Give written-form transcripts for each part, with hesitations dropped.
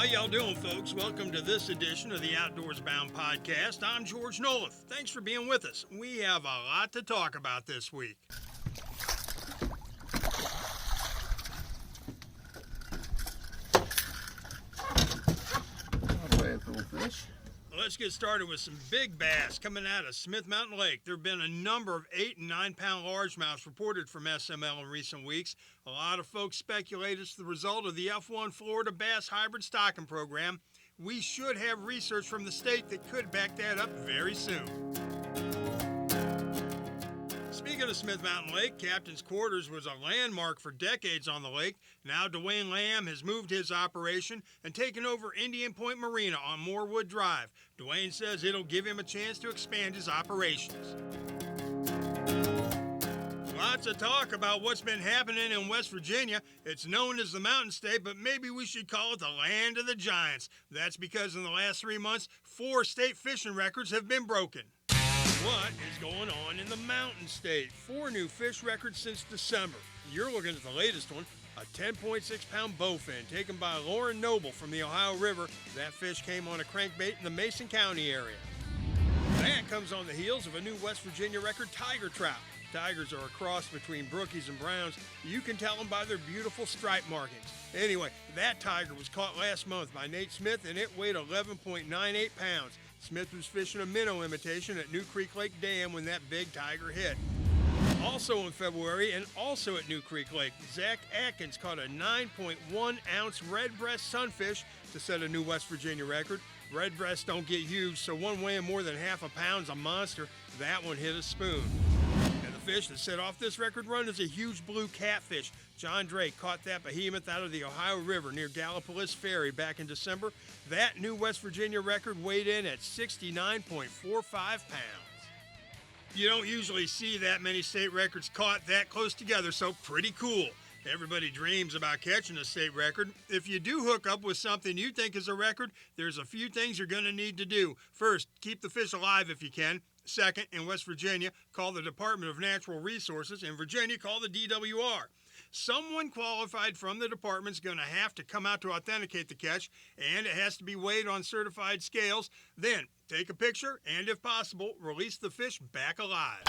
y'all doing, folks? Welcome to this edition of the Outdoors Bound podcast. I'm George Noleff. Thanks for being with us. We have a lot to talk about this week. Let's get started with some big bass coming out of Smith Mountain Lake. There have been a number of 8 and 9 pound largemouths reported from SML in recent weeks. A lot of folks speculate it's the result of the F1 Florida Bass Hybrid Stocking Program. We should have research from the state that could back that up very soon. Speaking of Smith Mountain Lake, Captain's Quarters was a landmark for decades on the lake. Now Dwayne Lamb has moved his operation and taken over Indian Point Marina on Morewood Drive. Dwayne says it'll give him a chance to expand his operations. Lots of talk about what's been happening in West Virginia. It's known as the Mountain State, but maybe we should call it the land of the giants. That's because in the last 3 months, 4 state fishing records have been broken. What is going on in the Mountain State? 4 new fish records since December. You're looking at the latest one, a 10.6 pound bowfin taken by Lauren Noble from the Ohio River. That fish came on a crankbait in the Mason County area. That comes on the heels of a new West Virginia record tiger trout. Tigers are a cross between brookies and browns. You can tell them by their beautiful stripe markings. Anyway, that tiger was caught last month by Nate Smith and it weighed 11.98 pounds. Smith was fishing a minnow imitation at New Creek Lake Dam when that big tiger hit. Also in February and also at New Creek Lake, Zach Atkins caught a 9.1 ounce redbreast sunfish to set a new West Virginia record. Redbreasts don't get huge, so one weighing more than half a pound's a monster. That one hit a spoon. And the fish that set off this record run is a huge blue catfish. John Drake caught that behemoth out of the Ohio River near Gallipolis Ferry back in December. That new West Virginia record weighed in at 69.45 pounds. You don't usually see that many state records caught that close together, so pretty cool. Everybody dreams about catching a state record. If you do hook up with something you think is a record, there's a few things you're going to need to do. First, keep the fish alive if you can. Second, in West Virginia, call the Department of Natural Resources. In Virginia, call the DWR. Someone qualified from the department's going to have to come out to authenticate the catch, and it has to be weighed on certified scales. Then, take a picture, and if possible, release the fish back alive.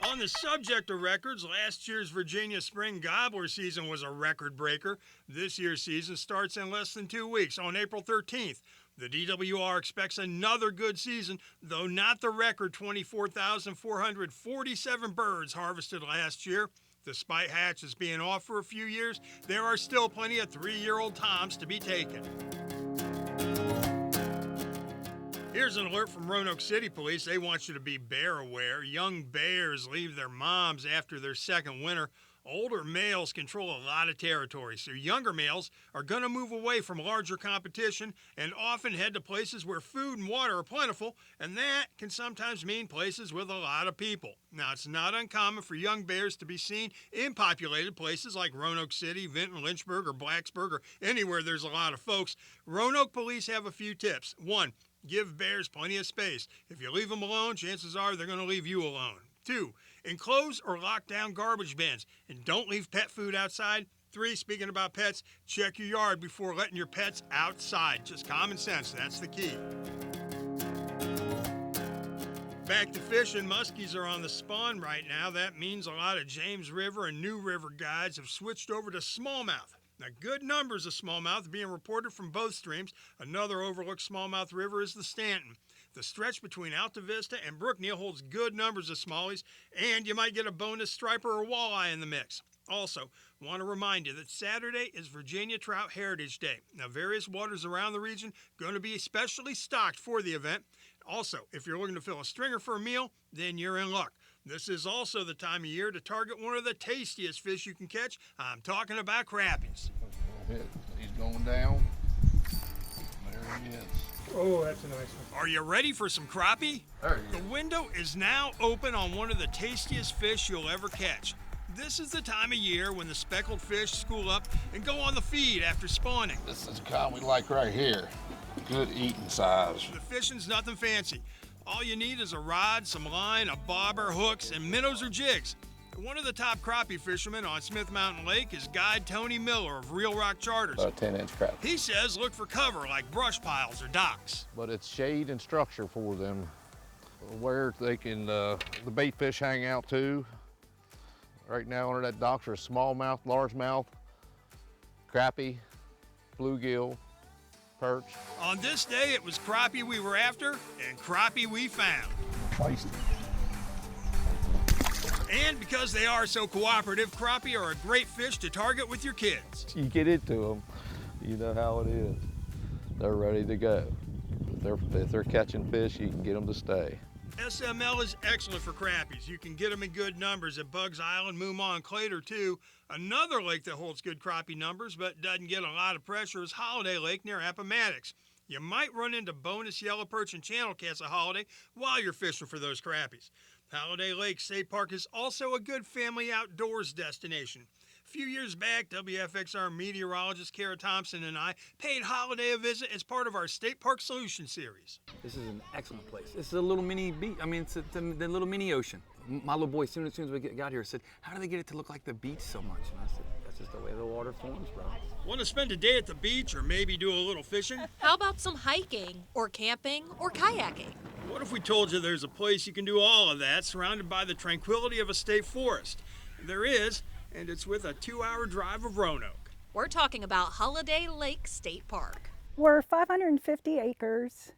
On the subject of records, last year's Virginia spring gobbler season was a record breaker. This year's season starts in less than 2 weeks, on April 13th. The DWR expects another good season, though not the record 24,447 birds harvested last year. Despite hatches being off for a few years, there are still plenty of 3-year-old toms to be taken. Here's an alert from Roanoke City Police. They want you to be bear aware. Young bears leave their moms after their second winter. Older males control a lot of territory, so younger males are going to move away from larger competition and often head to places where food and water are plentiful, and that can sometimes mean places with a lot of people. Now, it's not uncommon for young bears to be seen in populated places like Roanoke City, Vinton, Lynchburg, or Blacksburg, or anywhere there's a lot of folks. Roanoke police have a few tips. 1, give bears plenty of space. If you leave them alone, chances are they're going to leave you alone. 2, enclose or lock down garbage bins, and don't leave pet food outside. 3, speaking about pets, check your yard before letting your pets outside. Just common sense, that's the key. Back to fishing, muskies are on the spawn right now. That means a lot of James River and New River guides have switched over to smallmouth. Now, good numbers of smallmouth are being reported from both streams. Another overlooked smallmouth river is the Stanton. The stretch between Alta Vista and Brookneal holds good numbers of smallies, and you might get a bonus striper or walleye in the mix. Also, want to remind you that Saturday is Virginia Trout Heritage Day. Now, various waters around the region going to be especially stocked for the event. Also, if you're looking to fill a stringer for a meal, then you're in luck. This is also the time of year to target one of the tastiest fish you can catch. I'm talking about crappies. He's going down. There he is. Oh, that's a nice one. Are you ready for some crappie? There he The is. window is now open on one of the tastiest fish you'll ever catch. This is the time of year when the speckled fish school up and go on the feed after spawning. This is the kind we like right here. Good eating size. The fishing's nothing fancy. All you need is a rod, some line, a bobber, hooks, and minnows or jigs. One of the top crappie fishermen on Smith Mountain Lake is guide Tony Miller of Real Rock Charters. About a 10-inch crappie. He says look for cover like brush piles or docks. But it's shade and structure for them, where they can, the bait fish hang out too. Right now under that docks are smallmouth, largemouth, crappie, bluegill, perch. On this day, it was crappie we were after and crappie we found. Feisty. And because they are so cooperative, crappie are a great fish to target with your kids. You get into them, you know how it is. They're ready to go. If they're catching fish, you can get them to stay. SML is excellent for crappies. You can get them in good numbers at Bugs Island, Moomah, and Clater too. Another lake that holds good crappie numbers but doesn't get a lot of pressure is Holiday Lake near Appomattox. You might run into bonus yellow perch and channel cats at Holiday while you're fishing for those crappies. Holiday Lake State Park is also a good family outdoors destination. A few years back, WFXR meteorologist Kara Thompson and I paid Holiday a visit as part of our State Park Solution series. This is an excellent place. This is a little mini beach. I mean, it's the little mini ocean. My little boy, as soon as we got here, said, "How do they get it to look like the beach so much?" And I said, "That's just the way the water forms, bro." Want to spend a day at the beach or maybe do a little fishing? How about some hiking or camping or kayaking? What if we told you there's a place you can do all of that surrounded by the tranquility of a state forest? There is, and it's with a 2-hour drive of Roanoke. We're talking about Holiday Lake State Park. We're 550 acres.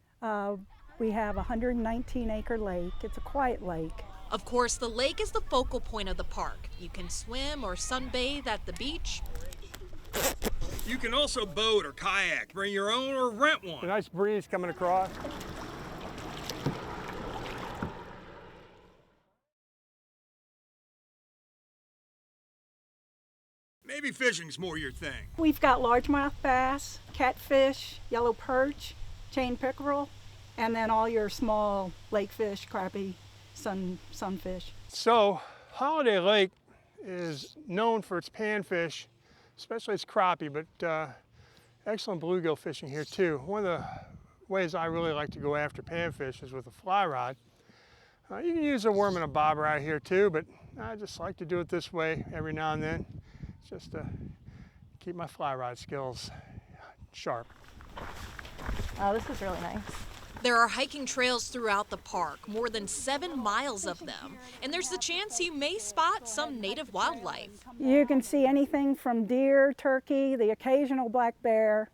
We have a 119-acre lake. It's a quiet lake. Of course, the lake is the focal point of the park. You can swim or sunbathe at the beach. You can also boat or kayak, bring your own or rent A one. nice breeze coming across. Maybe fishing's more your thing. We've got largemouth bass, catfish, yellow perch, chain pickerel, and then all your small lake fish, crappie, sunfish. So, Holiday Lake is known for its panfish, especially its crappie, but excellent bluegill fishing here too. One of the ways I really like to go after panfish is with a fly rod. You can use a worm and a bobber out here too, but I just like to do it this way every now and then, just to keep my fly rod skills sharp. Oh, this is really nice. There are hiking trails throughout the park, more than 7 miles of them, and there's the chance you may spot some native wildlife. You can see anything from deer, turkey, the occasional black bear.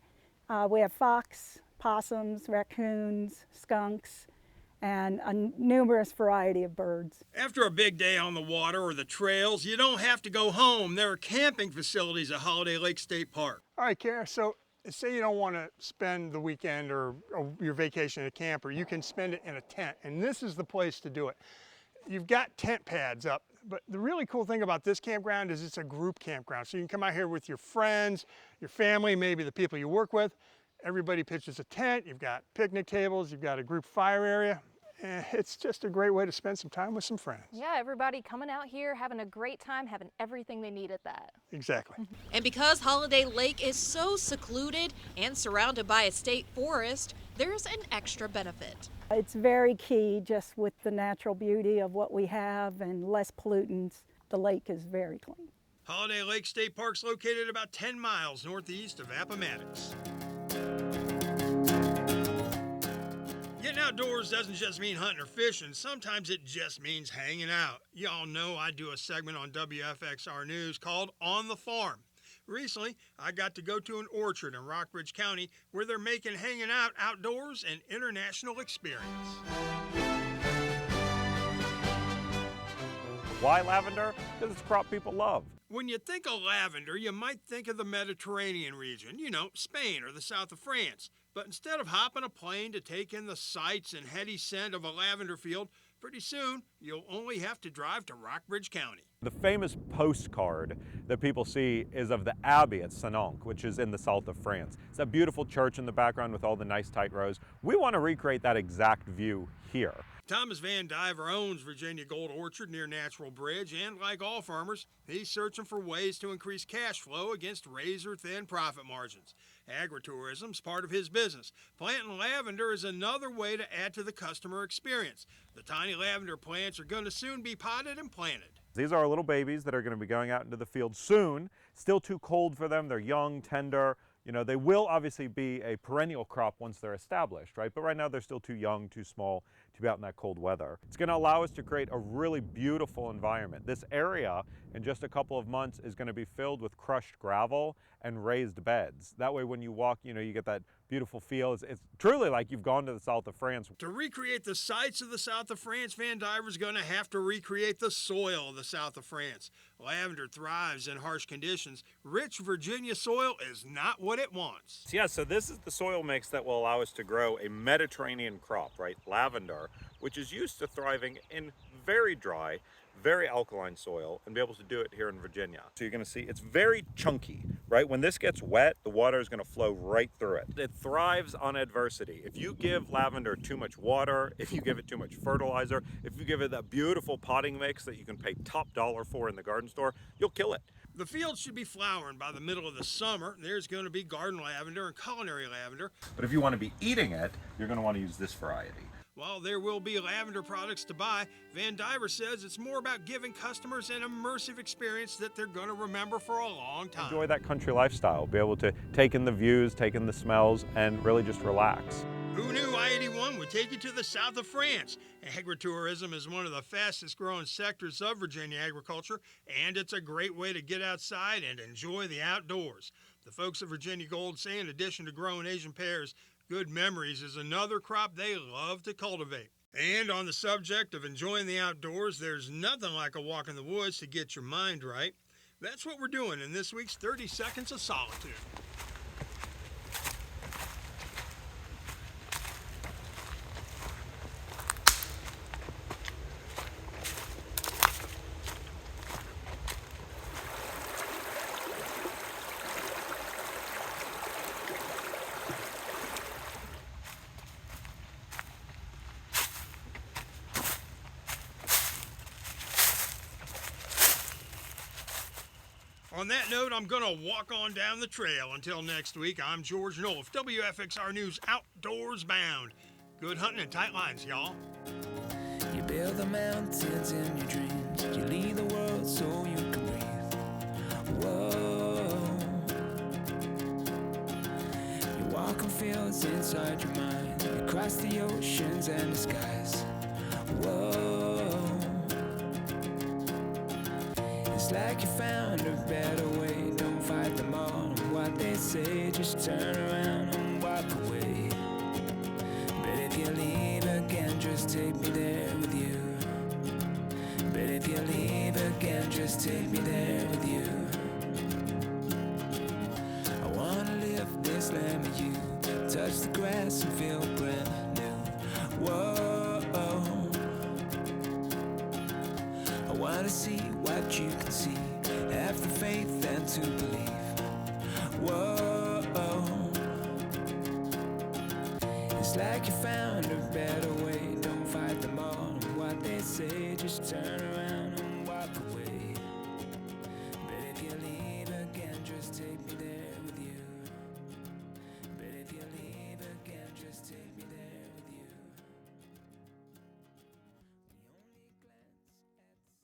We have fox, possums, raccoons, skunks, and a numerous variety of birds. After a big day on the water or the trails, you don't have to go home. There are camping facilities at Holiday Lake State Park. All right, Kara, so say you don't want to spend the weekend or your vacation in a camper, you can spend it in a tent, and this is the place to do it. You've got tent pads up, but the really cool thing about this campground is it's a group campground. So you can come out here with your friends, your family, maybe the people you work with. Everybody pitches a tent, you've got picnic tables, you've got a group fire area. And it's just a great way to spend some time with some friends. Yeah, everybody coming out here, having a great time, having everything they need at that. Exactly. And because Holiday Lake is so secluded and surrounded by a state forest, there's an extra benefit. It's very key just with the natural beauty of what we have and less pollutants. The lake is very clean. Holiday Lake State Park's located about 10 miles northeast of Appomattox. Getting outdoors doesn't just mean hunting or fishing. Sometimes it just means hanging out. Y'all know I do a segment on WFXR News called On the Farm. Recently, I got to go to an orchard in Rockbridge County where they're making hanging out outdoors an international experience. Why lavender? Because it's a crop people love. When you think of lavender, you might think of the Mediterranean region, you know, Spain or the south of France. But instead of hopping a plane to take in the sights and heady scent of a lavender field, pretty soon you'll only have to drive to Rockbridge County. The famous postcard that people see is of the Abbey at Sanonc, which is in the south of France. It's a beautiful church in the background with all the nice tight rows. We want to recreate that exact view here. Thomas Van Diver owns Virginia Gold Orchard near Natural Bridge, and like all farmers, he's searching for ways to increase cash flow against razor-thin profit margins. Agritourism's part of his business. Planting lavender is another way to add to the customer experience. The tiny lavender plants are going to soon be potted and planted. These are our little babies that are going to be going out into the field soon. Still too cold for them. They're young, tender. You know, they will obviously be a perennial crop once they're established, right? But right now they're still too young, too small to be out in that cold weather. It's going to allow us to create a really beautiful environment. This area in just a couple of months is going to be filled with crushed gravel and raised beds. That way when you walk, you know, you get that beautiful feel. It's truly like you've gone to the south of France. To recreate the sights of the south of France, Van Diver's going to have to recreate the soil of the south of France. Lavender thrives in harsh conditions. Rich Virginia soil is not what it wants. Yeah, so this is the soil mix that will allow us to grow a Mediterranean crop, right? Lavender, which is used to thriving in very dry, very alkaline soil, and be able to do it here in Virginia. So you're going to see it's very chunky, right? When this gets wet, the water is going to flow right through it. It thrives on adversity. If you give lavender too much water, if you give it too much fertilizer, if you give it that beautiful potting mix that you can pay top dollar for in the garden store, you'll kill it. The fields should be flowering by the middle of the summer. There's going to be garden lavender and culinary lavender. But if you want to be eating it, you're going to want to use this variety. While there will be lavender products to buy, Van Diver says it's more about giving customers an immersive experience that they're going to remember for a long time. Enjoy that country lifestyle, be able to take in the views, take in the smells, and really just relax. Who knew I-81 would take you to the south of France? Agritourism is one of the fastest growing sectors of Virginia agriculture, and it's a great way to get outside and enjoy the outdoors. The folks of Virginia Gold say in addition to growing Asian pears, good memories is another crop they love to cultivate. And on the subject of enjoying the outdoors, there's nothing like a walk in the woods to get your mind right. That's what we're doing in this week's 30 Seconds of Solitude. On that note, I'm going to walk on down the trail. Until next week, I'm George Noleff, WFXR News Outdoors Bound. Good hunting and tight lines, y'all. You build the mountains in your dreams. You leave the world so you can breathe. Whoa. You walk on fields inside your mind. You cross the oceans and the skies. Whoa. It's like you found a better way. Don't fight them all on what they say. Just turn around and walk away. But if you leave again, just take me there with you. But if you leave again, just take me there with you. I wanna live this land with you. Touch the grass and feel brand new. Whoa. I wanna see what you can see. Have the faith and to believe. Whoa. It's like you found a better way. Don't fight them all on what they say. Just turn around.